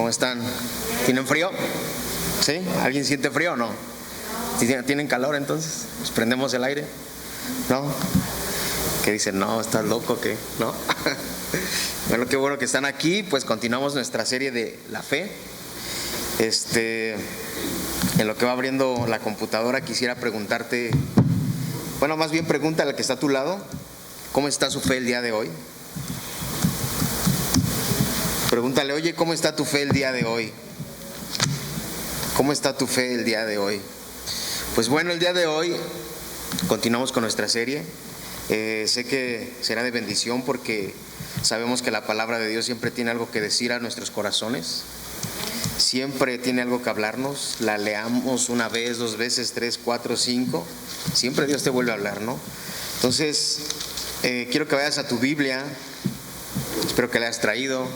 ¿Cómo están? ¿Tienen frío? ¿Sí? ¿Alguien siente frío o no? ¿Tienen calor entonces? ¿Pues prendemos el aire? ¿No? ¿Qué dicen? No, ¿estás loco? ¿Qué? ¿No? Bueno, qué bueno que están aquí. Pues continuamos nuestra serie de la fe. En lo que va abriendo la computadora quisiera preguntarte, bueno, más bien pregúntale al que está a tu lado, ¿cómo está su fe el día de hoy? Pregúntale, oye, ¿cómo está tu fe el día de hoy? ¿Cómo está tu fe el día de hoy? Pues bueno, el día de hoy continuamos con nuestra serie. Sé que será de bendición porque sabemos que la palabra de Dios siempre tiene algo que decir a nuestros corazones. Siempre tiene algo que hablarnos. La leamos una vez, dos veces, 3, 4, 5. Siempre Dios te vuelve a hablar, ¿no? Entonces, quiero que vayas a tu Biblia. Espero que la hayas traído.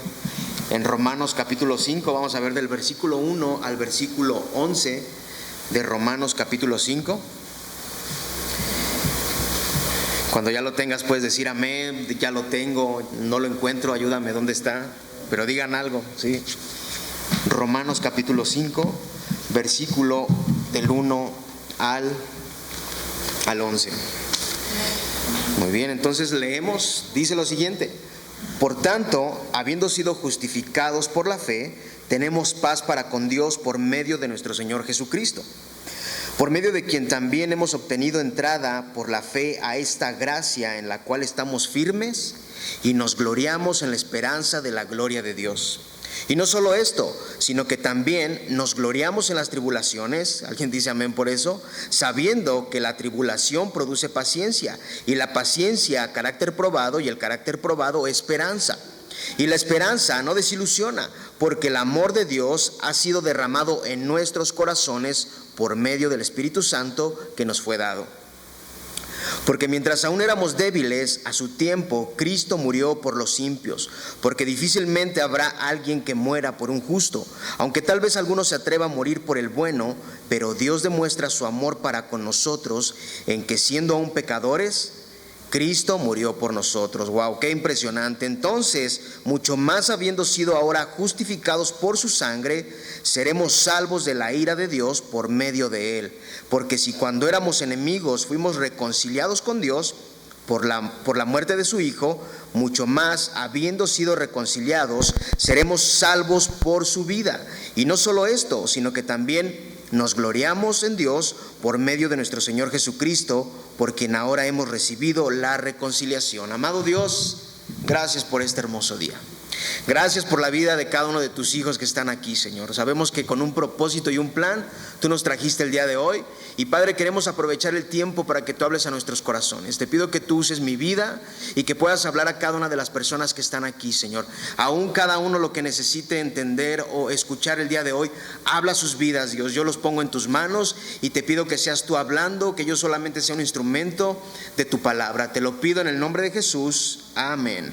En Romanos capítulo 5, vamos a ver del versículo 1 al versículo 11 de Romanos capítulo 5. Cuando ya lo tengas puedes decir amén, ya lo tengo, no lo encuentro, ayúdame, ¿dónde está? Pero digan algo, ¿sí? Romanos capítulo 5, versículo del 1 al 11. Muy bien, entonces leemos, dice lo siguiente: por tanto, habiendo sido justificados por la fe, tenemos paz para con Dios por medio de nuestro Señor Jesucristo, por medio de quien también hemos obtenido entrada por la fe a esta gracia en la cual estamos firmes y nos gloriamos en la esperanza de la gloria de Dios. Y no solo esto, sino que también nos gloriamos en las tribulaciones. ¿Alguien dice amén por eso? Sabiendo que la tribulación produce paciencia, y la paciencia carácter probado, y el carácter probado esperanza. Y la esperanza no desilusiona, porque el amor de Dios ha sido derramado en nuestros corazones por medio del Espíritu Santo que nos fue dado. Porque mientras aún éramos débiles, a su tiempo Cristo murió por los impios, porque difícilmente habrá alguien que muera por un justo, aunque tal vez alguno se atreva a morir por el bueno, pero Dios demuestra su amor para con nosotros en que, siendo aún pecadores, Cristo murió por nosotros. Wow, qué impresionante. Entonces, mucho más habiendo sido ahora justificados por su sangre, seremos salvos de la ira de Dios por medio de él. Porque si cuando éramos enemigos fuimos reconciliados con Dios por la muerte de su Hijo, mucho más habiendo sido reconciliados, seremos salvos por su vida. Y no solo esto, sino que también nos gloriamos en Dios por medio de nuestro Señor Jesucristo, por quien ahora hemos recibido la reconciliación. Amado Dios, gracias por este hermoso día. Gracias por la vida de cada uno de tus hijos que están aquí, Señor. Sabemos que con un propósito y un plan tú nos trajiste el día de hoy. Y Padre, queremos aprovechar el tiempo para que tú hables a nuestros corazones. Te pido que tú uses mi vida y que puedas hablar a cada una de las personas que están aquí, Señor. Aún cada uno lo que necesite entender o escuchar el día de hoy, habla sus vidas, Dios. Yo los pongo en tus manos y te pido que seas tú hablando, que yo solamente sea un instrumento de tu palabra. Te lo pido en el nombre de Jesús. Amén.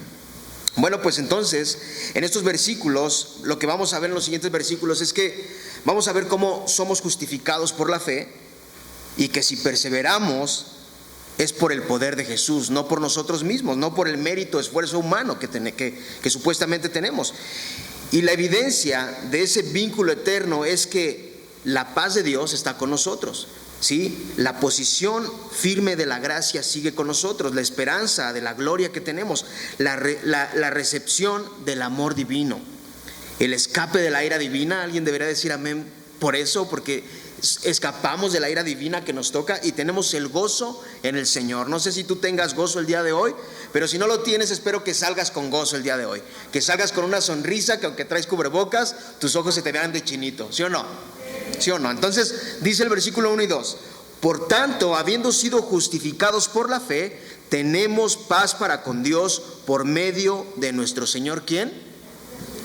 Bueno, pues entonces, en estos versículos, lo que vamos a ver en los siguientes versículos es que vamos a ver cómo somos justificados por la fe y que si perseveramos es por el poder de Jesús, no por nosotros mismos, no por el mérito, esfuerzo humano que supuestamente tenemos. Y la evidencia de ese vínculo eterno es que la paz de Dios está con nosotros. ¿Sí? La posición firme de la gracia sigue con nosotros, la esperanza de la gloria que tenemos, la recepción del amor divino, el escape de la ira divina. Alguien debería decir amén por eso, porque escapamos de la ira divina que nos toca y tenemos el gozo en el Señor. No sé si tú tengas gozo el día de hoy, pero si no lo tienes, espero que salgas con gozo el día de hoy, que salgas con una sonrisa, que aunque traes cubrebocas, tus ojos se te vean de chinito, ¿sí o no? ¿Sí o no? Entonces dice el versículo 1 y 2: por tanto, habiendo sido justificados por la fe, tenemos paz para con Dios por medio de nuestro Señor, ¿quién?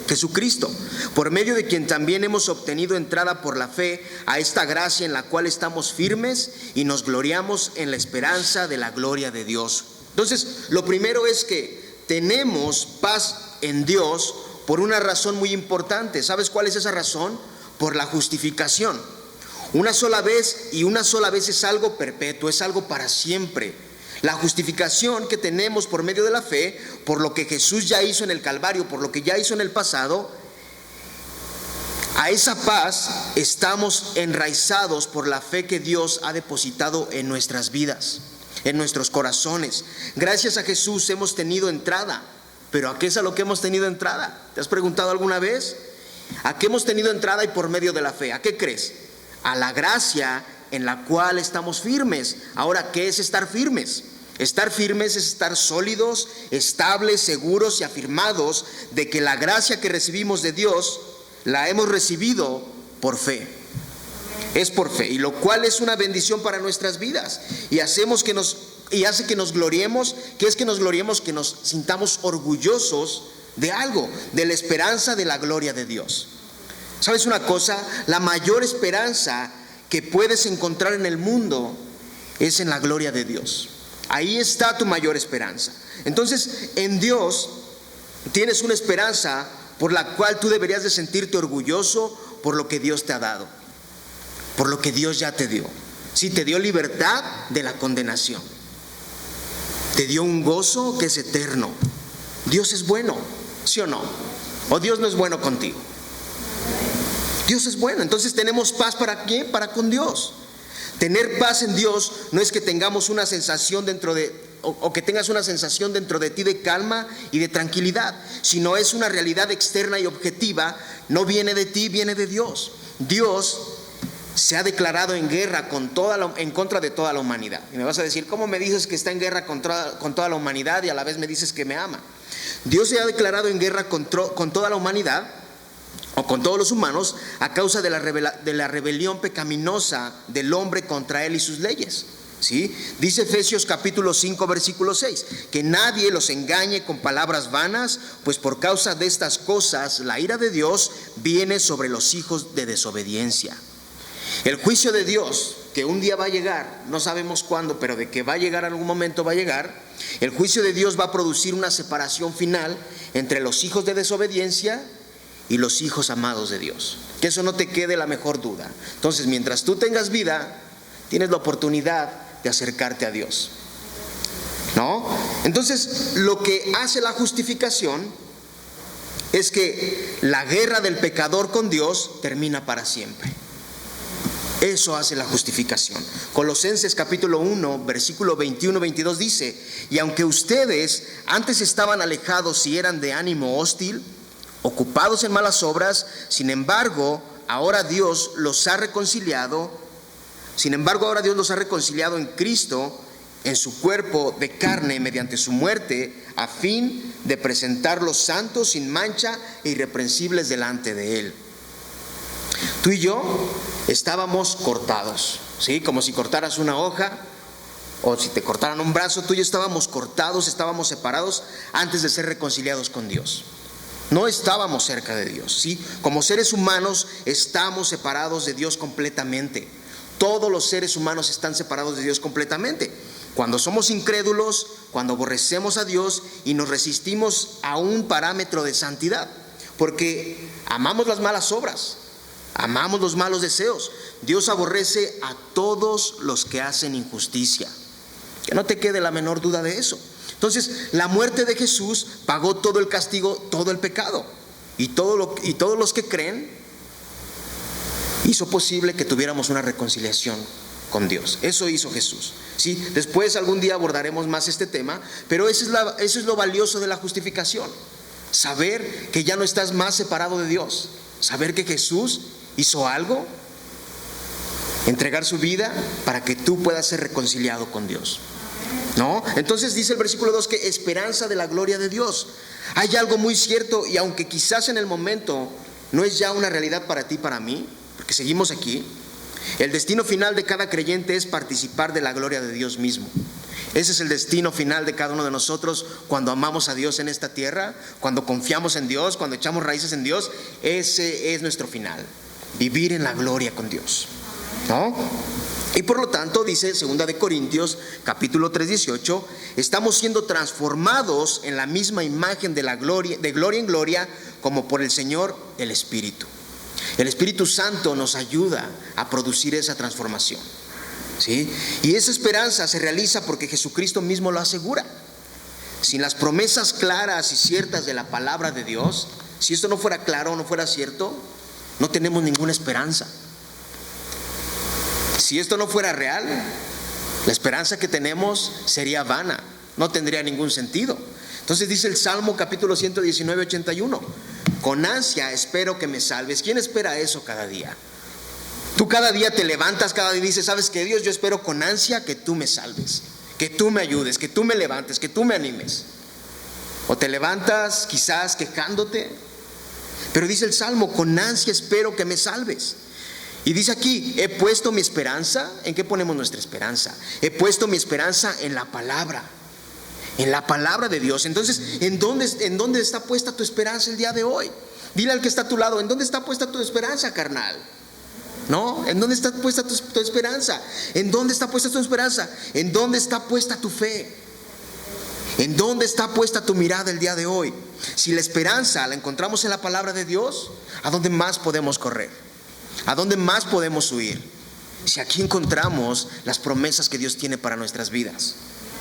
Jesucristo, por medio de quien también hemos obtenido entrada por la fe a esta gracia en la cual estamos firmes y nos gloriamos en la esperanza de la gloria de Dios. Entonces, lo primero es que tenemos paz en Dios por una razón muy importante. ¿Sabes cuál es esa razón? Por la justificación. Una sola vez, y una sola vez es algo perpetuo, es algo para siempre. La justificación que tenemos por medio de la fe, por lo que Jesús ya hizo en el Calvario, por lo que ya hizo en el pasado, A esa paz estamos enraizados por la fe que Dios ha depositado en nuestras vidas, en nuestros corazones. Gracias a Jesús hemos tenido entrada. ¿Pero a qué es a lo que hemos tenido entrada? ¿Te has preguntado alguna vez? ¿A qué hemos tenido entrada y por medio de la fe? ¿A qué crees? A la gracia en la cual estamos firmes. Ahora, ¿qué es estar firmes? Estar firmes es estar sólidos, estables, seguros y afirmados de que la gracia que recibimos de Dios la hemos recibido por fe. Es por fe, y lo cual es una bendición para nuestras vidas. Y hace que nos gloriemos. ¿Qué es que nos gloriemos? Que nos sintamos orgullosos de algo, de la esperanza de la gloria de Dios. ¿Sabes una cosa? La mayor esperanza que puedes encontrar en el mundo es en la gloria de Dios. Ahí está tu mayor esperanza. Entonces, en Dios tienes una esperanza por la cual tú deberías de sentirte orgulloso por lo que Dios te ha dado, por lo que Dios ya te dio. Sí, te dio libertad de la condenación, te dio un gozo que es eterno. Dios es bueno, ¿sí o no? ¿O Dios no es bueno contigo? Dios es bueno. Entonces tenemos paz. ¿Para quién? Para con Dios. Tener paz en Dios no es que tengamos una sensación o que tengas una sensación dentro de ti de calma y de tranquilidad, sino es una realidad externa y objetiva. No viene de ti, viene de Dios. Dios se ha declarado en guerra en contra de toda la humanidad. Y me vas a decir, ¿cómo me dices que está en guerra con toda la humanidad y a la vez me dices que me ama? Dios se ha declarado en guerra con toda la humanidad, o con todos los humanos, a causa de la rebelión pecaminosa del hombre contra él y sus leyes. ¿Sí? Dice Efesios capítulo 5 versículo 6, que nadie los engañe con palabras vanas, pues por causa de estas cosas la ira de Dios viene sobre los hijos de desobediencia. El juicio de Dios, que un día va a llegar, no sabemos cuándo, pero de que va a llegar algún momento va a llegar. El juicio de Dios va a producir una separación final entre los hijos de desobediencia y los hijos amados de Dios. Que eso no te quede la mejor duda. Entonces, mientras tú tengas vida, tienes la oportunidad de acercarte a Dios, ¿no? Entonces, lo que hace la justificación es que la guerra del pecador con Dios termina para siempre. Eso hace la justificación. Colosenses capítulo 1 versículo 21-22 dice: y aunque ustedes antes estaban alejados y eran de ánimo hostil, ocupados en malas obras, sin embargo ahora Dios los ha reconciliado en Cristo, en su cuerpo de carne mediante su muerte, a fin de presentarlos santos, sin mancha e irreprensibles delante de Él. Tú y yo estábamos cortados, ¿sí? Como si cortaras una hoja o si te cortaran un brazo. Tú y yo estábamos cortados, estábamos separados antes de ser reconciliados con Dios. No estábamos cerca de Dios, ¿sí? Como seres humanos estamos separados de Dios completamente. Todos los seres humanos están separados de Dios completamente. Cuando somos incrédulos, cuando aborrecemos a Dios y nos resistimos a un parámetro de santidad, porque amamos las malas obras, amamos los malos deseos. Dios aborrece a todos los que hacen injusticia. Que no te quede la menor duda de eso. Entonces, la muerte de Jesús pagó todo el castigo, todo el pecado. Y todos los que creen, hizo posible que tuviéramos una reconciliación con Dios. Eso hizo Jesús, ¿sí? Después algún día abordaremos más este tema, pero eso es lo valioso de la justificación. Saber que ya no estás más separado de Dios. Saber que Jesús hizo algo, entregar su vida para que tú puedas ser reconciliado con Dios, ¿no? Entonces dice el versículo 2 que esperanza de la gloria de Dios. Hay algo muy cierto, y aunque quizás en el momento no es ya una realidad para ti y para mí, porque seguimos aquí, el destino final de cada creyente es participar de la gloria de Dios mismo. Ese es el destino final de cada uno de nosotros cuando amamos a Dios en esta tierra, cuando confiamos en Dios, cuando echamos raíces en Dios. Ese es nuestro final, vivir en la gloria con Dios, ¿no? Y por lo tanto, dice 2 de Corintios capítulo 3, 18, estamos siendo transformados en la misma imagen de gloria en gloria, como por el Señor el Espíritu. El Espíritu Santo nos ayuda a producir esa transformación, ¿sí? Y esa esperanza se realiza porque Jesucristo mismo lo asegura. Sin las promesas claras y ciertas de la palabra de Dios, si esto no fuera claro, no fuera cierto, no tenemos ninguna esperanza. Si esto no fuera real, la esperanza que tenemos sería vana, no tendría ningún sentido. Entonces dice el Salmo capítulo 119, 81, con ansia espero que me salves. ¿Quién espera eso cada día? Tú cada día te levantas, cada día dices, ¿sabes qué, Dios? Yo espero con ansia que tú me salves, que tú me ayudes, que tú me levantes, que tú me animes. O te levantas quizás quejándote, pero dice el Salmo, con ansia espero que me salves. Y dice aquí, he puesto mi esperanza. ¿En qué ponemos nuestra esperanza? He puesto mi esperanza en la palabra de Dios. Entonces, ¿en dónde está puesta tu esperanza el día de hoy? Dile al que está a tu lado, ¿en dónde está puesta tu esperanza, carnal? ¿No? ¿En dónde está puesta tu esperanza? ¿En dónde está puesta tu esperanza? ¿En dónde está puesta tu fe? ¿En dónde está puesta tu mirada el día de hoy? Si la esperanza la encontramos en la palabra de Dios, ¿a dónde más podemos correr? ¿A dónde más podemos huir? Si aquí encontramos las promesas que Dios tiene para nuestras vidas.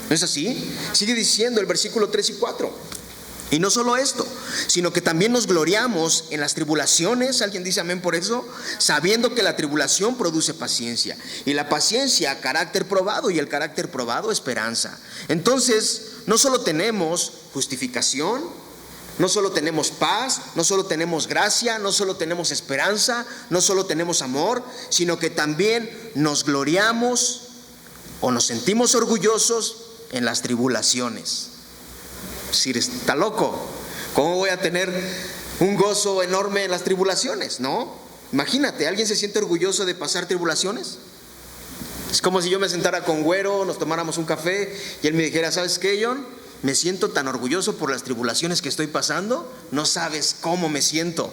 ¿No es así? Sigue diciendo el versículo 3 y 4. Y no solo esto, sino que también nos gloriamos en las tribulaciones. ¿Alguien dice amén por eso? Sabiendo que la tribulación produce paciencia, y la paciencia carácter probado, y el carácter probado esperanza. Entonces, no solo tenemos justificación, no solo tenemos paz, no solo tenemos gracia, no solo tenemos esperanza, no solo tenemos amor, sino que también nos gloriamos o nos sentimos orgullosos en las tribulaciones. Si está loco, ¿cómo voy a tener un gozo enorme en las tribulaciones? ¿No? Imagínate, ¿alguien se siente orgulloso de pasar tribulaciones? Es como si yo me sentara con Güero, nos tomáramos un café y él me dijera, ¿sabes qué, John? Me siento tan orgulloso por las tribulaciones que estoy pasando, no sabes cómo me siento.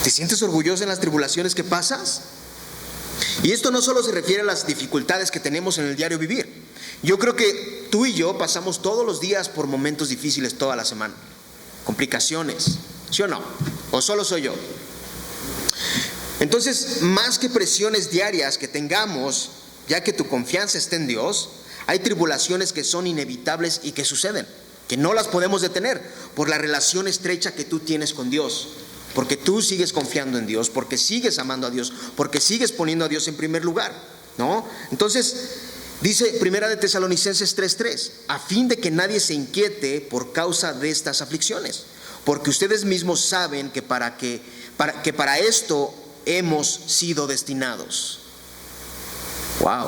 ¿Te sientes orgulloso en las tribulaciones que pasas? Y esto no solo se refiere a las dificultades que tenemos en el diario vivir. Yo creo que tú y yo pasamos todos los días por momentos difíciles toda la semana, complicaciones, ¿sí o no? ¿O solo soy yo? Entonces, más que presiones diarias que tengamos, ya que tu confianza está en Dios, hay tribulaciones que son inevitables y que suceden, que no las podemos detener por la relación estrecha que tú tienes con Dios, porque tú sigues confiando en Dios, porque sigues amando a Dios, porque sigues poniendo a Dios en primer lugar, ¿no? Entonces, dice Primera de Tesalonicenses 3:3, a fin de que nadie se inquiete por causa de estas aflicciones, porque ustedes mismos saben que para esto hemos sido destinados. Wow.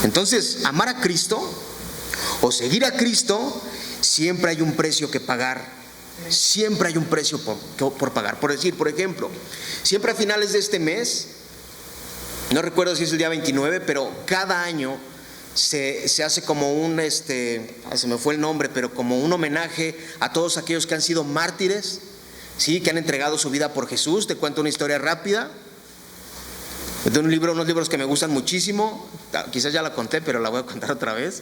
Entonces, amar a Cristo o seguir a Cristo, siempre hay un precio que pagar. Siempre hay un precio por pagar. Por decir, por ejemplo, siempre a finales de este mes, no recuerdo si es el día 29, pero cada año se hace como se me fue el nombre, pero como un homenaje a todos aquellos que han sido mártires, ¿sí? Que han entregado su vida por Jesús. Te cuento una historia rápida de unos libros que me gustan muchísimo. Quizás ya la conté, pero la voy a contar otra vez,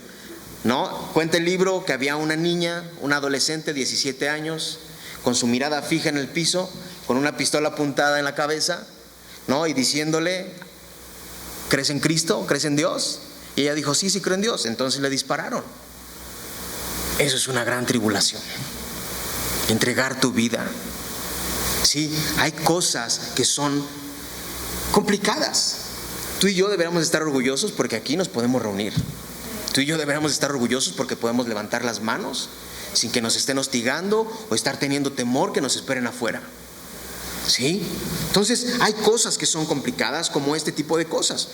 ¿no? Cuenta el libro que había una niña, una adolescente, 17 años, con su mirada fija en el piso, con una pistola apuntada en la cabeza, ¿no? Y diciéndole, ¿crees en Cristo? ¿Crees en Dios? Y ella dijo, sí, creo en Dios. Entonces le dispararon. Eso es una gran tribulación, entregar tu vida. Sí, hay cosas que son complicadas. Tú y yo deberíamos estar orgullosos porque aquí nos podemos reunir. Tú y yo deberíamos estar orgullosos porque podemos levantar las manos sin que nos estén hostigando o estar teniendo temor que nos esperen afuera. ¿Sí? Entonces hay cosas que son complicadas, como este tipo de cosas.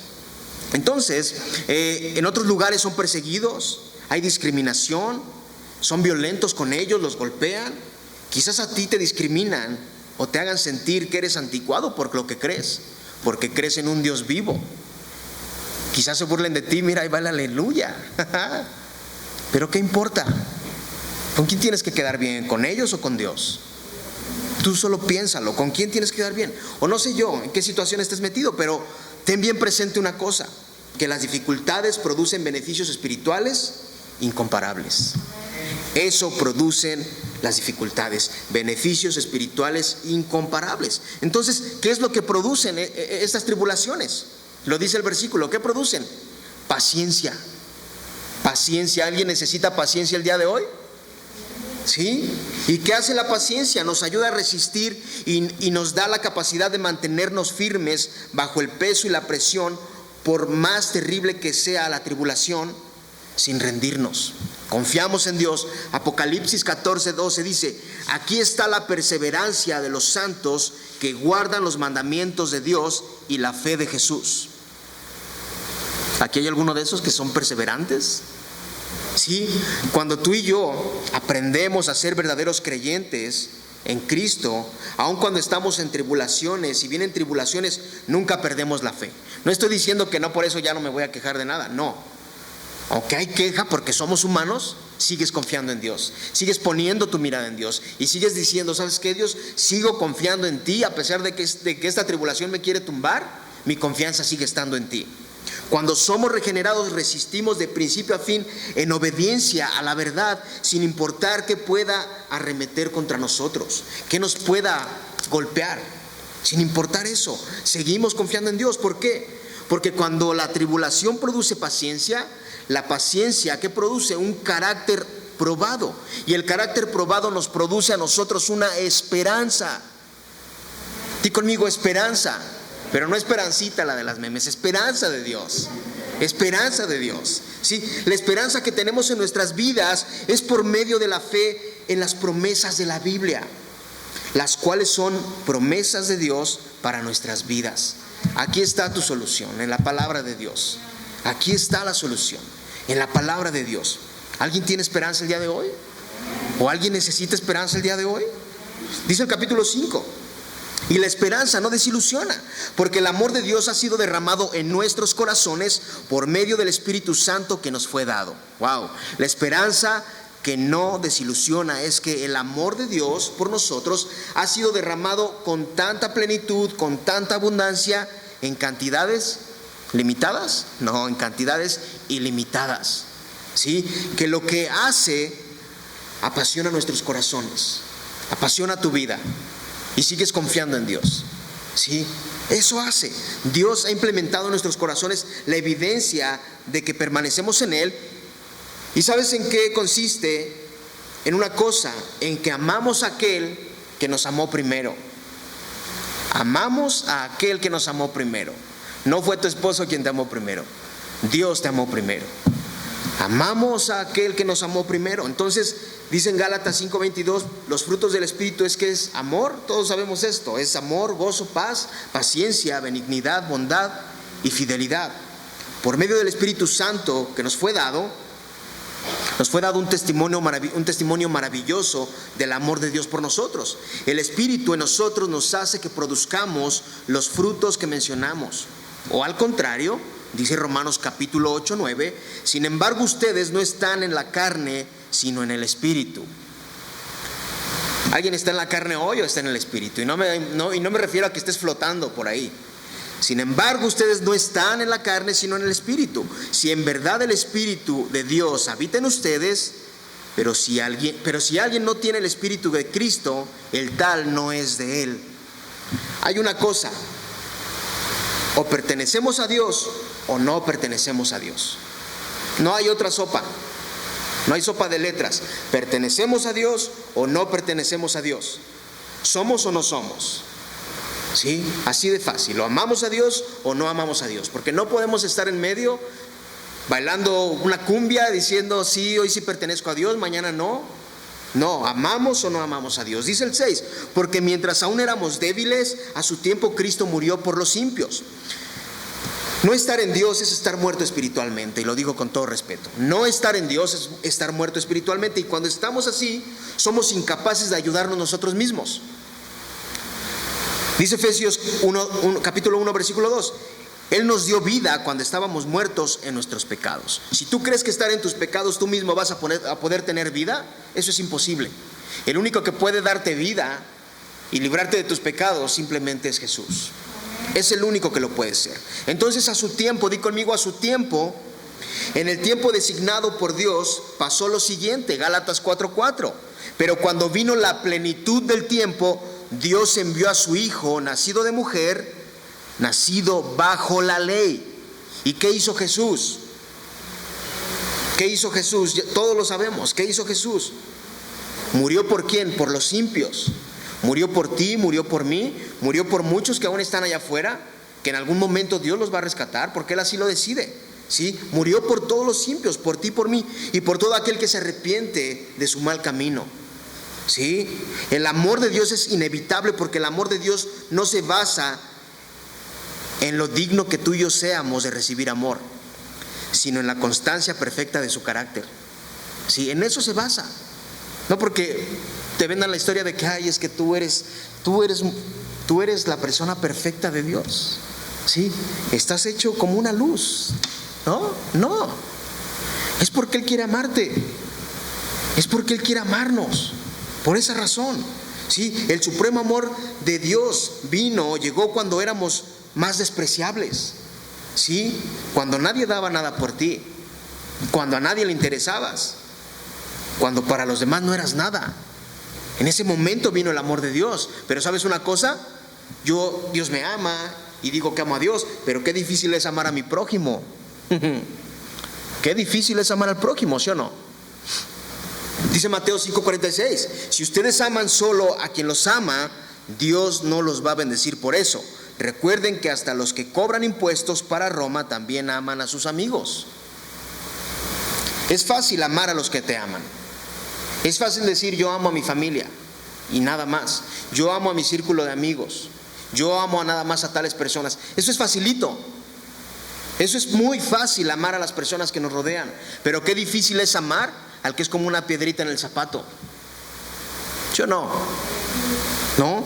Entonces, en otros lugares son perseguidos, hay discriminación, son violentos con ellos, los golpean. Quizás a ti te discriminan o te hagan sentir que eres anticuado por lo que crees, porque crees en un Dios vivo. Quizás se burlen de ti, mira, ahí va el aleluya. Pero ¿qué importa? ¿Con quién tienes que quedar bien? ¿Con ellos o con Dios? Tú solo piénsalo, ¿con quién tienes que quedar bien? O no sé yo en qué situación estés metido, pero ten bien presente una cosa, que las dificultades producen beneficios espirituales incomparables. Eso producen las dificultades, beneficios espirituales incomparables. Entonces, ¿qué es lo que producen estas tribulaciones? Lo dice el versículo, ¿qué producen? Paciencia. Paciencia. ¿Alguien necesita paciencia el día de hoy? ¿Sí? ¿Y qué hace la paciencia? Nos ayuda a resistir y nos da la capacidad de mantenernos firmes bajo el peso y la presión, por más terrible que sea la tribulación, sin rendirnos. Confiamos en Dios. Apocalipsis 14:12 dice: aquí está la perseverancia de los santos que guardan los mandamientos de Dios y la fe de Jesús. ¿Aquí hay alguno de esos que son perseverantes? Sí, cuando tú y yo aprendemos a ser verdaderos creyentes en Cristo, aun cuando estamos en tribulaciones, si vienen tribulaciones, nunca perdemos la fe. No estoy diciendo que no, por eso ya no me voy a quejar de nada, no. Aunque hay queja porque somos humanos, sigues confiando en Dios, sigues poniendo tu mirada en Dios y sigues diciendo: ¿sabes qué, Dios? Sigo confiando en ti a pesar de que esta tribulación me quiere tumbar, mi confianza sigue estando en ti. Cuando somos regenerados, resistimos de principio a fin en obediencia a la verdad, sin importar que pueda arremeter contra nosotros, que nos pueda golpear. Sin importar eso, seguimos confiando en Dios. ¿Por qué? Porque cuando la tribulación produce paciencia, la paciencia que produce un carácter probado, y el carácter probado nos produce a nosotros una esperanza. Di conmigo: esperanza. Pero no esperancita la de las memes, esperanza de Dios. Esperanza de Dios. Sí, la esperanza que tenemos en nuestras vidas es por medio de la fe en las promesas de la Biblia, las cuales son promesas de Dios para nuestras vidas. Aquí está tu solución, en la palabra de Dios. Aquí está la solución, en la palabra de Dios. ¿Alguien tiene esperanza el día de hoy? ¿O alguien necesita esperanza el día de hoy? Dice el capítulo 5: y la esperanza no desilusiona, porque el amor de Dios ha sido derramado en nuestros corazones por medio del Espíritu Santo que nos fue dado. Wow, la esperanza que no desilusiona es que el amor de Dios por nosotros ha sido derramado con tanta plenitud, con tanta abundancia, en cantidades limitadas, no, en cantidades ilimitadas. ¿Sí? Que lo que hace apasiona nuestros corazones, apasiona tu vida, y sigues confiando en Dios. ¿Sí? Eso hace. Dios ha implementado en nuestros corazones la evidencia de que permanecemos en Él. ¿Y sabes en qué consiste? En una cosa: en que amamos a aquel que nos amó primero. Amamos a aquel que nos amó primero. No fue tu esposo quien te amó primero, Dios te amó primero. Amamos a aquel que nos amó primero. Entonces dice en Gálatas 5:22, los frutos del Espíritu es amor. Todos sabemos esto: es amor, gozo, paz, paciencia, benignidad, bondad y fidelidad. Por medio del Espíritu Santo que nos fue dado un testimonio maravilloso del amor de Dios por nosotros. El Espíritu en nosotros nos hace que produzcamos los frutos que mencionamos. O al contrario, dice Romanos capítulo 8:9, sin embargo ustedes no están en la carne, sino en el Espíritu. ¿Alguien está en la carne hoy o está en el Espíritu? Y no me refiero a que estés flotando por ahí. Sin embargo, ustedes no están en la carne, sino en el Espíritu. Si en verdad el Espíritu de Dios habita en ustedes, pero si alguien no tiene el Espíritu de Cristo, el tal no es de Él. Hay una cosa: o pertenecemos a Dios o no pertenecemos a Dios. No hay otra sopa. No hay sopa de letras. ¿Pertenecemos a Dios o no pertenecemos a Dios? ¿Somos o no somos? ¿Sí? Así de fácil. ¿O amamos a Dios o no amamos a Dios? Porque no podemos estar en medio bailando una cumbia diciendo: sí, hoy sí pertenezco a Dios, mañana no. No, ¿amamos o no amamos a Dios? Dice el 6: porque mientras aún éramos débiles, a su tiempo Cristo murió por los impíos. No estar en Dios es estar muerto espiritualmente, y lo digo con todo respeto. No estar en Dios es estar muerto espiritualmente, y cuando estamos así, somos incapaces de ayudarnos nosotros mismos. Dice Efesios capítulo 1, versículo 2: Él nos dio vida cuando estábamos muertos en nuestros pecados. Si tú crees que estar en tus pecados tú mismo vas a poder tener vida, eso es imposible. El único que puede darte vida y librarte de tus pecados simplemente es Jesús. Es el único que lo puede ser. Entonces, a su tiempo, di conmigo, a su tiempo, en el tiempo designado por Dios, pasó lo siguiente, Gálatas 4:4. Pero cuando vino la plenitud del tiempo, Dios envió a su Hijo, nacido de mujer, nacido bajo la ley. ¿Y qué hizo Jesús? ¿Qué hizo Jesús? Todos lo sabemos. ¿Qué hizo Jesús? ¿Murió por quién? Por los impios. Murió por ti, murió por mí, murió por muchos que aún están allá afuera, que en algún momento Dios los va a rescatar, porque Él así lo decide. ¿Sí? Murió por todos los impios, por ti, por mí, y por todo aquel que se arrepiente de su mal camino. ¿Sí? El amor de Dios es inevitable, porque el amor de Dios no se basa en lo digno que tú y yo seamos de recibir amor, sino en la constancia perfecta de su carácter. ¿Sí? En eso se basa. No porque te vendan la historia de que ay, es que tú eres la persona perfecta de Dios. ¿Sí? Estás hecho como una luz. No. Es porque Él quiere amarte. Es porque Él quiere amarnos. Por esa razón. ¿Sí? El supremo amor de Dios llegó cuando éramos más despreciables. ¿Sí? Cuando nadie daba nada por ti. Cuando a nadie le interesabas. Cuando para los demás no eras nada. En ese momento vino el amor de Dios. Pero ¿sabes una cosa? Dios me ama y digo que amo a Dios, pero qué difícil es amar a mi prójimo. Qué difícil es amar al prójimo, ¿sí o no? Dice Mateo 5:46, si ustedes aman solo a quien los ama, Dios no los va a bendecir por eso. Recuerden que hasta los que cobran impuestos para Roma también aman a sus amigos. Es fácil amar a los que te aman. Es fácil decir yo amo a mi familia y nada más. Yo amo a mi círculo de amigos. Yo amo a nada más a tales personas. Eso es facilito. Eso es muy fácil, amar a las personas que nos rodean. Pero qué difícil es amar al que es como una piedrita en el zapato. ¿Sí o no? ¿No?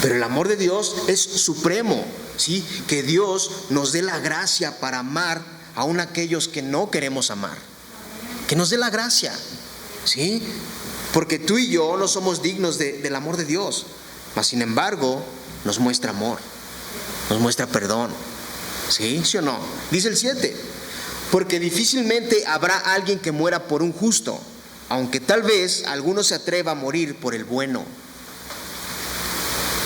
Pero el amor de Dios es supremo, ¿sí? Que Dios nos dé la gracia para amar aún aquellos que no queremos amar. Que nos dé la gracia, ¿sí? Porque tú y yo no somos dignos del amor de Dios. Mas sin embargo, nos muestra amor, nos muestra perdón. ¿Sí? ¿Sí o no? Dice el 7, porque difícilmente habrá alguien que muera por un justo, aunque tal vez alguno se atreva a morir por el bueno.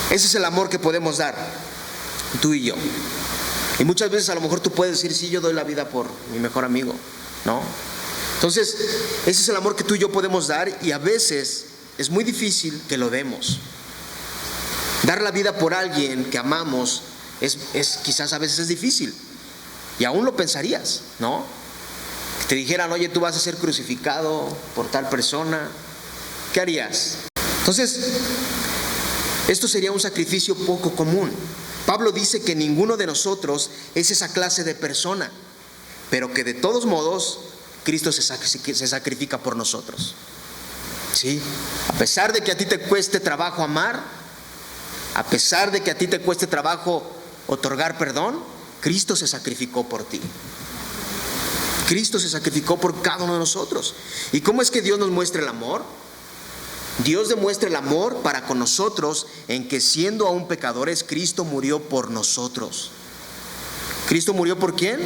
Ese es el amor que podemos dar, tú y yo. Y muchas veces a lo mejor tú puedes decir, sí, yo doy la vida por mi mejor amigo, ¿no? Entonces, ese es el amor que tú y yo podemos dar, y a veces es muy difícil que lo demos. Dar la vida por alguien que amamos quizás a veces es difícil, y aún lo pensarías, ¿no? Que te dijeran, oye, tú vas a ser crucificado por tal persona, ¿qué harías? Entonces, esto sería un sacrificio poco común. Pablo dice que ninguno de nosotros es esa clase de persona, pero que de todos modos Cristo se sacrifica por nosotros. ¿Sí? A pesar de que a ti te cueste trabajo amar, a pesar de que a ti te cueste trabajo otorgar perdón, Cristo se sacrificó por ti. Cristo se sacrificó por cada uno de nosotros. ¿Y cómo es que Dios nos muestra el amor? Dios demuestra el amor para con nosotros en que siendo aún pecadores, Cristo murió por nosotros. ¿Cristo murió por quién?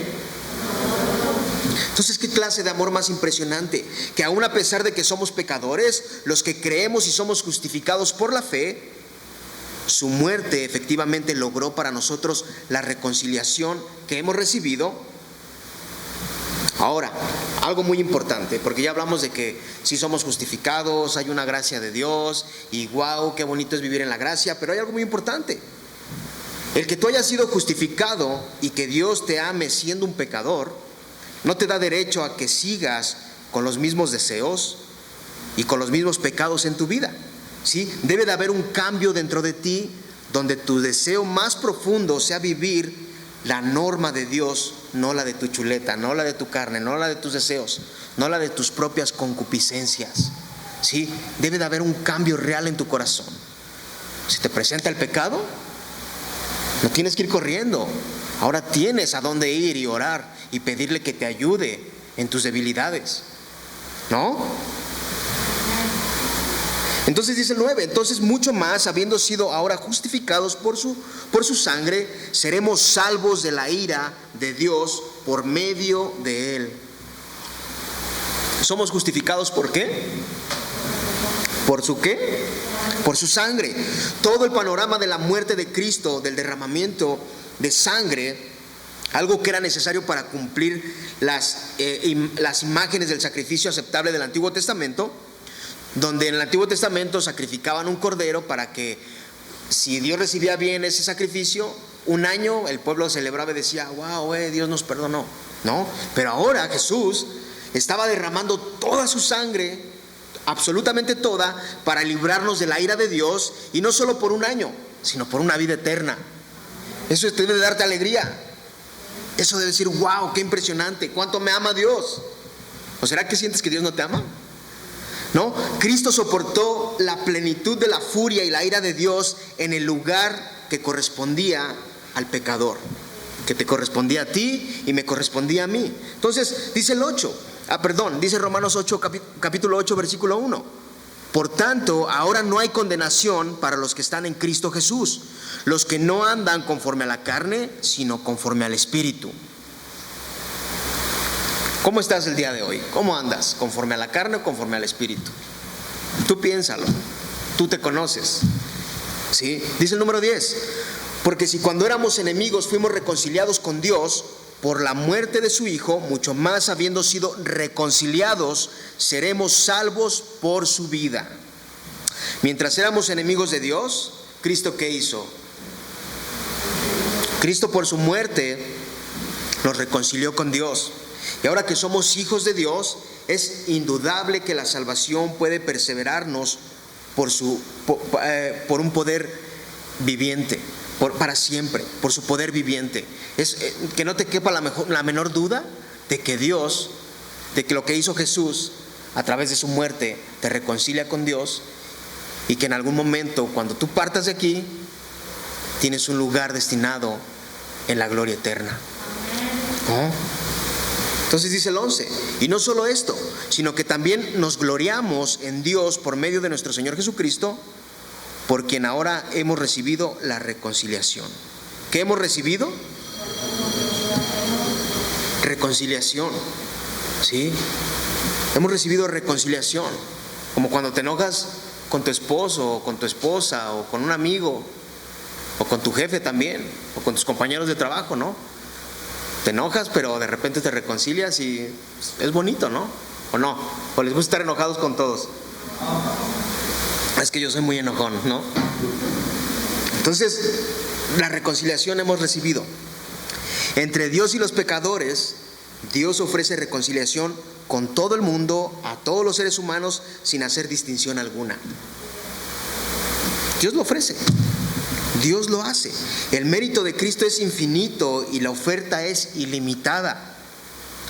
Entonces, ¿qué clase de amor más impresionante? Que aún a pesar de que somos pecadores, los que creemos y somos justificados por la fe, su muerte efectivamente logró para nosotros la reconciliación que hemos recibido. Ahora, algo muy importante, porque ya hablamos de que si somos justificados, hay una gracia de Dios, y wow, qué bonito es vivir en la gracia, pero hay algo muy importante. El que tú hayas sido justificado y que Dios te ame siendo un pecador, no te da derecho a que sigas con los mismos deseos y con los mismos pecados en tu vida. ¿Sí? Debe de haber un cambio dentro de ti, donde tu deseo más profundo sea vivir la norma de Dios, no la de tu chuleta, no la de tu carne, no la de tus deseos, no la de tus propias concupiscencias. ¿Sí? Debe de haber un cambio real en tu corazón. Si te presenta el pecado, no tienes que ir corriendo. Ahora tienes a dónde ir y orar y pedirle que te ayude en tus debilidades, ¿no? Entonces dice el 9, entonces mucho más, habiendo sido ahora justificados por su sangre, seremos salvos de la ira de Dios por medio de Él. ¿Somos justificados por qué? ¿Por su qué? Por su sangre. Todo el panorama de la muerte de Cristo, del derramamiento de sangre, algo que era necesario para cumplir las imágenes del sacrificio aceptable del Antiguo Testamento, donde en el Antiguo Testamento sacrificaban un cordero para que, si Dios recibía bien ese sacrificio, un año el pueblo celebraba y decía: wow, Dios nos perdonó, ¿no? Pero ahora Jesús estaba derramando toda su sangre, absolutamente toda, para librarnos de la ira de Dios, y no solo por un año, sino por una vida eterna. Eso debe de darte alegría. Eso debe decir: wow, qué impresionante, cuánto me ama Dios. ¿O será que sientes que Dios no te ama? No, Cristo soportó la plenitud de la furia y la ira de Dios en el lugar que correspondía al pecador, que te correspondía a ti y me correspondía a mí. Entonces dice dice Romanos 8, capítulo 8, versículo 1: por tanto, ahora no hay condenación para los que están en Cristo Jesús, los que no andan conforme a la carne, sino conforme al Espíritu. ¿Cómo estás el día de hoy? ¿Cómo andas? ¿Conforme a la carne o conforme al Espíritu? Tú piénsalo, tú te conoces, ¿sí? Dice el número 10: porque si cuando éramos enemigos fuimos reconciliados con Dios por la muerte de su Hijo, mucho más habiendo sido reconciliados, seremos salvos por su vida. Mientras éramos enemigos de Dios, ¿Cristo qué hizo? Cristo por su muerte nos reconcilió con Dios. Y ahora que somos hijos de Dios, es indudable que la salvación puede perseverarnos por un poder viviente, para siempre, por su poder viviente. Es que no te quepa la menor duda de que Dios, de que lo que hizo Jesús a través de su muerte te reconcilia con Dios, y que en algún momento, cuando tú partas de aquí, tienes un lugar destinado en la gloria eterna, ¿no? Entonces dice el 11: y no solo esto, sino que también nos gloriamos en Dios por medio de nuestro Señor Jesucristo, por quien ahora hemos recibido la reconciliación. ¿Qué hemos recibido? Reconciliación, ¿sí? Hemos recibido reconciliación. Como cuando te enojas con tu esposo, o con tu esposa, o con un amigo, o con tu jefe también, o con tus compañeros de trabajo, ¿no? Te enojas, pero de repente te reconcilias y es bonito, ¿no? ¿O no? ¿O les gusta estar enojados con todos? Es que yo soy muy enojón, ¿no? Entonces, la reconciliación hemos recibido. Entre Dios y los pecadores, Dios ofrece reconciliación con todo el mundo, a todos los seres humanos, sin hacer distinción alguna. Dios lo ofrece. Dios lo hace. El mérito de Cristo es infinito y la oferta es ilimitada,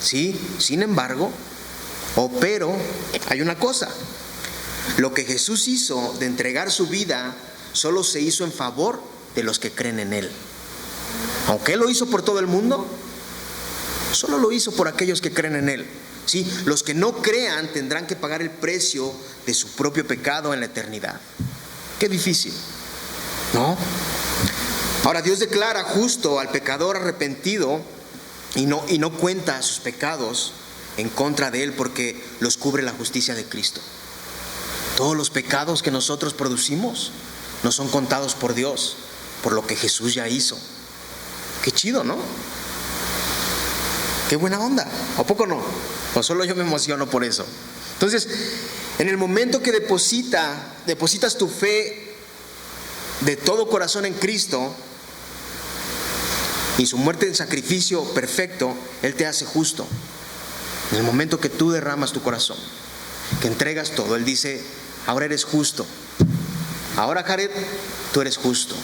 ¿sí? Sin embargo, pero hay una cosa: lo que Jesús hizo de entregar su vida solo se hizo en favor de los que creen en Él. Aunque Él lo hizo por todo el mundo, solo lo hizo por aquellos que creen en Él, ¿sí? Los que no crean tendrán que pagar el precio de su propio pecado en la eternidad. Qué difícil, ¿no? Ahora, Dios declara justo al pecador arrepentido y no cuenta sus pecados en contra de él, porque los cubre la justicia de Cristo. Todos los pecados que nosotros producimos no son contados por Dios, por lo que Jesús ya hizo. Qué chido, ¿no? Qué buena onda. ¿A poco no? O solo yo me emociono por eso. Entonces, en el momento que depositas tu fe de todo corazón en Cristo y su muerte en sacrificio perfecto, Él te hace justo. En el momento que tú derramas tu corazón, que entregas todo, Él dice: ahora eres justo. Ahora, Jared, tú eres justo,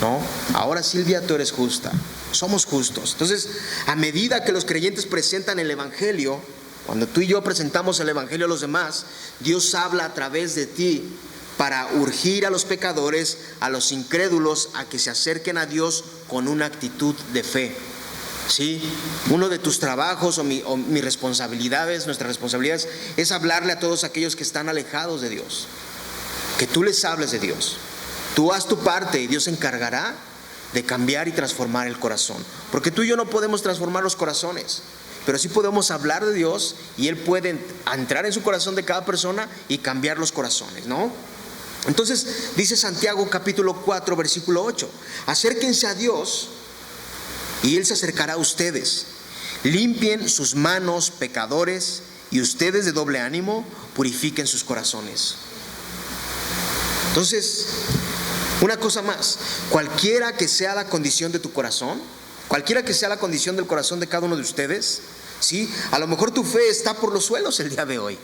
¿no? Ahora, Silvia, tú eres justa. Somos justos. Entonces, a medida que los creyentes presentan el Evangelio, cuando tú y yo presentamos el Evangelio a los demás, Dios habla a través de ti para urgir a los pecadores, a los incrédulos, a que se acerquen a Dios con una actitud de fe, ¿sí? Uno de tus trabajos o mis responsabilidades, nuestras responsabilidades, es hablarle a todos aquellos que están alejados de Dios, que tú les hables de Dios. Tú haz tu parte y Dios se encargará de cambiar y transformar el corazón, porque tú y yo no podemos transformar los corazones, pero sí podemos hablar de Dios y Él puede entrar en su corazón de cada persona y cambiar los corazones, ¿no? Entonces dice Santiago capítulo 4 versículo 8: acérquense a Dios y Él se acercará a ustedes. Limpien sus manos, pecadores, y ustedes de doble ánimo purifiquen sus corazones. Entonces, una cosa más, cualquiera que sea la condición de tu corazón, cualquiera que sea la condición del corazón de cada uno de ustedes, ¿sí? A lo mejor tu fe está por los suelos el día de hoy.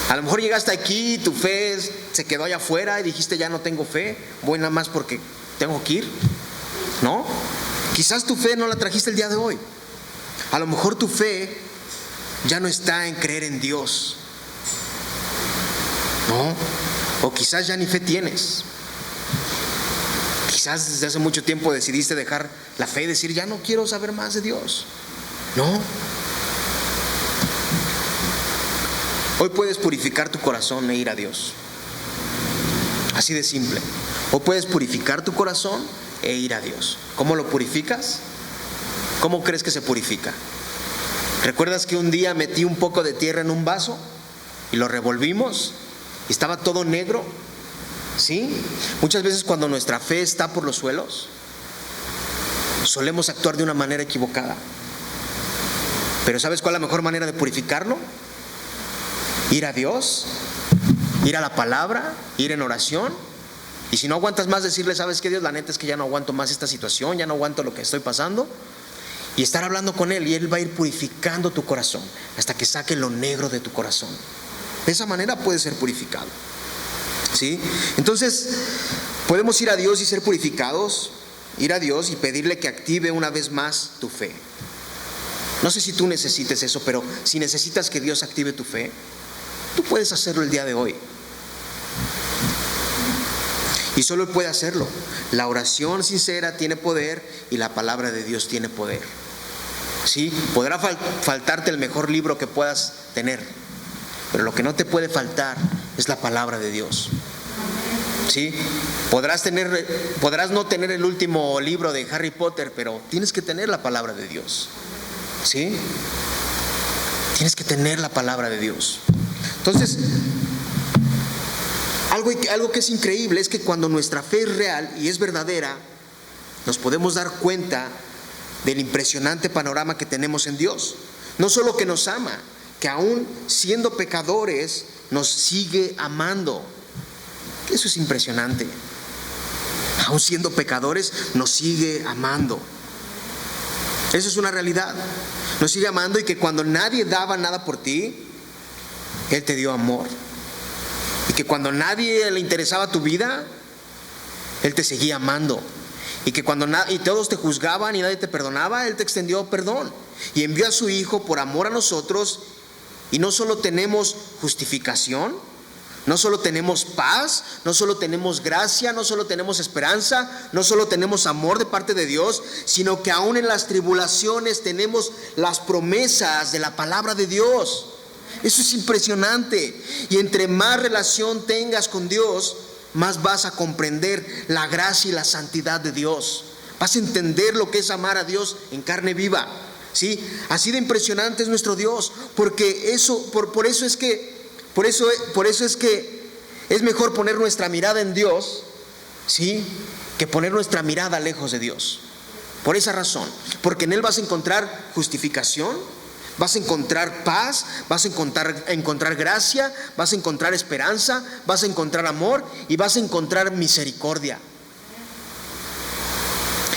A lo mejor llegaste aquí y tu fe se quedó allá afuera y dijiste, ya no tengo fe, voy nada más porque tengo que ir, ¿no? Quizás tu fe no la trajiste el día de hoy. A lo mejor tu fe ya no está en creer en Dios, ¿no? O quizás ya ni fe tienes. Quizás desde hace mucho tiempo decidiste dejar la fe y decir, ya no quiero saber más de Dios, ¿no? Hoy puedes purificar tu corazón e ir a Dios. Así de simple. Hoy puedes purificar tu corazón e ir a Dios. ¿Cómo lo purificas? ¿Cómo crees que se purifica? ¿Recuerdas que un día metí un poco de tierra en un vaso y lo revolvimos y estaba todo negro? ¿Sí? Muchas veces cuando nuestra fe está por los suelos, solemos actuar de una manera equivocada. Pero ¿sabes cuál es la mejor manera de purificarlo? Ir a Dios, ir a la palabra, ir en oración. Y si no aguantas más, decirle, ¿sabes qué, Dios? La neta es que ya no aguanto más esta situación, ya no aguanto lo que estoy pasando. Y estar hablando con Él, y Él va a ir purificando tu corazón hasta que saque lo negro de tu corazón. De esa manera puede ser purificado, ¿sí? Entonces podemos ir a Dios y ser purificados, ir a Dios y pedirle que active una vez más tu fe. No sé si tú necesites eso, pero si necesitas que Dios active tu fe, tú puedes hacerlo el día de hoy. Y solo Él puede hacerlo. La oración sincera tiene poder y la palabra de Dios tiene poder. Sí, podrá faltarte el mejor libro que puedas tener, pero lo que no te puede faltar es la palabra de Dios. ¿Sí? Podrás no tener el último libro de Harry Potter, pero tienes que tener la palabra de Dios. ¿Sí? Tienes que tener la palabra de Dios. Entonces, algo que es increíble es que cuando nuestra fe es real y es verdadera, nos podemos dar cuenta del impresionante panorama que tenemos en Dios. No solo que nos ama, que aún siendo pecadores nos sigue amando. Eso es impresionante. Aún siendo pecadores nos sigue amando. Eso es una realidad. Nos sigue amando, y que cuando nadie daba nada por ti, Él te dio amor. Y que cuando nadie le interesaba tu vida, Él te seguía amando. Y que cuando todos te juzgaban y nadie te perdonaba, Él te extendió perdón y envió a su Hijo por amor a nosotros. Y no solo tenemos justificación, no solo tenemos paz, no solo tenemos gracia, no solo tenemos esperanza, no solo tenemos amor de parte de Dios, sino que aún en las tribulaciones tenemos las promesas de la palabra de Dios. Eso es impresionante. Y entre más relación tengas con Dios, más vas a comprender la gracia y la santidad de Dios. Vas a entender lo que es amar a Dios en carne viva. ¿Sí? Así de impresionante es nuestro Dios, porque por eso es que es mejor poner nuestra mirada en Dios, ¿sí?, que poner nuestra mirada lejos de Dios. Por esa razón, porque en Él vas a encontrar justificación, vas a encontrar paz, vas a encontrar gracia, vas a encontrar esperanza, vas a encontrar amor y vas a encontrar misericordia.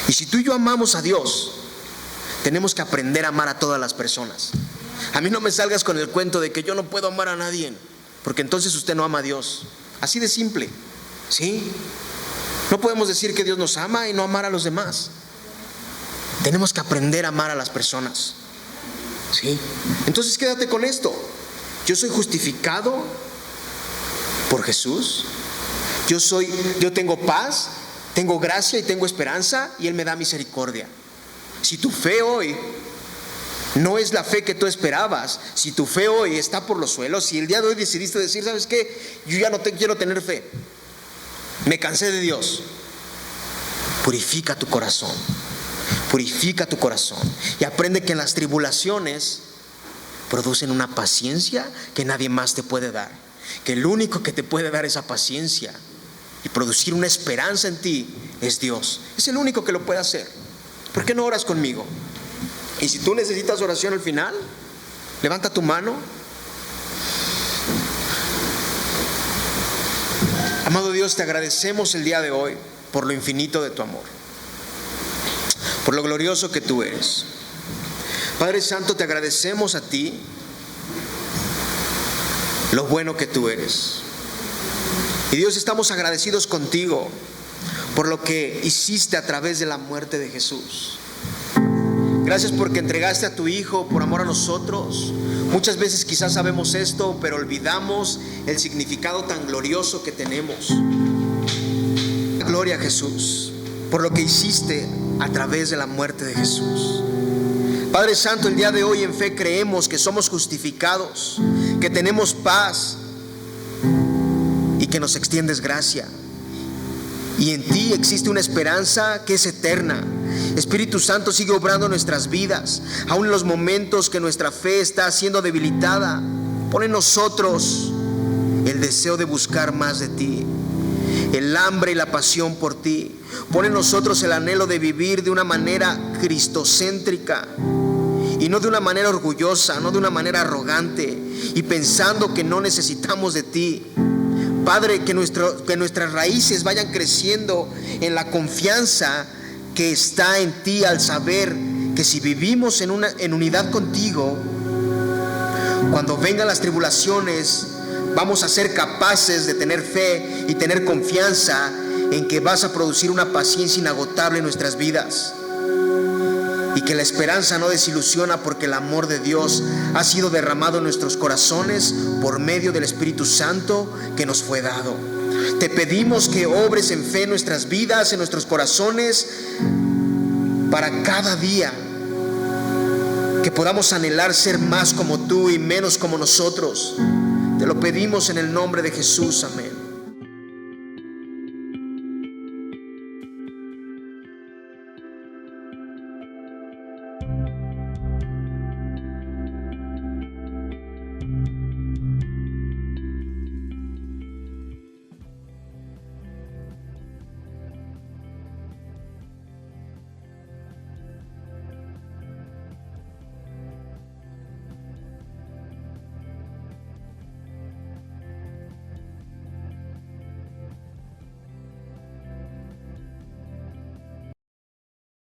Y si tú y yo amamos a Dios, tenemos que aprender a amar a todas las personas. A mí no me salgas con el cuento de que yo no puedo amar a nadie, porque entonces usted no ama a Dios. Así de simple, ¿sí? No podemos decir que Dios nos ama y no amar a los demás. Tenemos que aprender a amar a las personas, ¿sí? Entonces quédate con esto. Yo soy justificado por Jesús. Yo tengo paz, tengo gracia y tengo esperanza, y Él me da misericordia. Si tu fe hoy no es la fe que tú esperabas, si tu fe hoy está por los suelos, si el día de hoy decidiste decir, ¿sabes qué? Yo ya no quiero tener fe, me cansé de Dios. Purifica tu corazón. Purifica tu corazón y aprende que en las tribulaciones producen una paciencia que nadie más te puede dar, que el único que te puede dar esa paciencia y producir una esperanza en ti es Dios. Es el único que lo puede hacer. ¿Por qué no oras conmigo? Y si tú necesitas oración al final, Levanta tu mano. Amado Dios, te agradecemos el día de hoy por lo infinito de tu amor, por lo glorioso que tú eres. Padre Santo, te agradecemos a ti lo bueno que tú eres. Y Dios, estamos agradecidos contigo por lo que hiciste a través de la muerte de Jesús. Gracias porque entregaste a tu Hijo por amor a nosotros. Muchas veces quizás sabemos esto, pero olvidamos el significado tan glorioso que tenemos. Gloria a Jesús por lo que hiciste a través de la muerte de Jesús. Padre Santo, el día de hoy en fe creemos que somos justificados, que tenemos paz y que nos extiendes gracia. Y en ti existe una esperanza que es eterna. Espíritu Santo, sigue obrando en nuestras vidas, aun en los momentos que nuestra fe está siendo debilitada. Pon en nosotros el deseo de buscar más de ti, el hambre y la pasión por ti. Pon en nosotros el anhelo de vivir de una manera cristocéntrica y no de una manera orgullosa, no de una manera arrogante y pensando que no necesitamos de ti. Padre, que nuestras raíces vayan creciendo en la confianza que está en ti, al saber que si vivimos en unidad contigo, cuando vengan las tribulaciones, vamos a ser capaces de tener fe y tener confianza en que vas a producir una paciencia inagotable en nuestras vidas. Y que la esperanza no desilusiona, porque el amor de Dios ha sido derramado en nuestros corazones por medio del Espíritu Santo que nos fue dado. Te pedimos que obres en fe en nuestras vidas, en nuestros corazones, para cada día que podamos anhelar ser más como tú y menos como nosotros. Te lo pedimos en el nombre de Jesús, amén.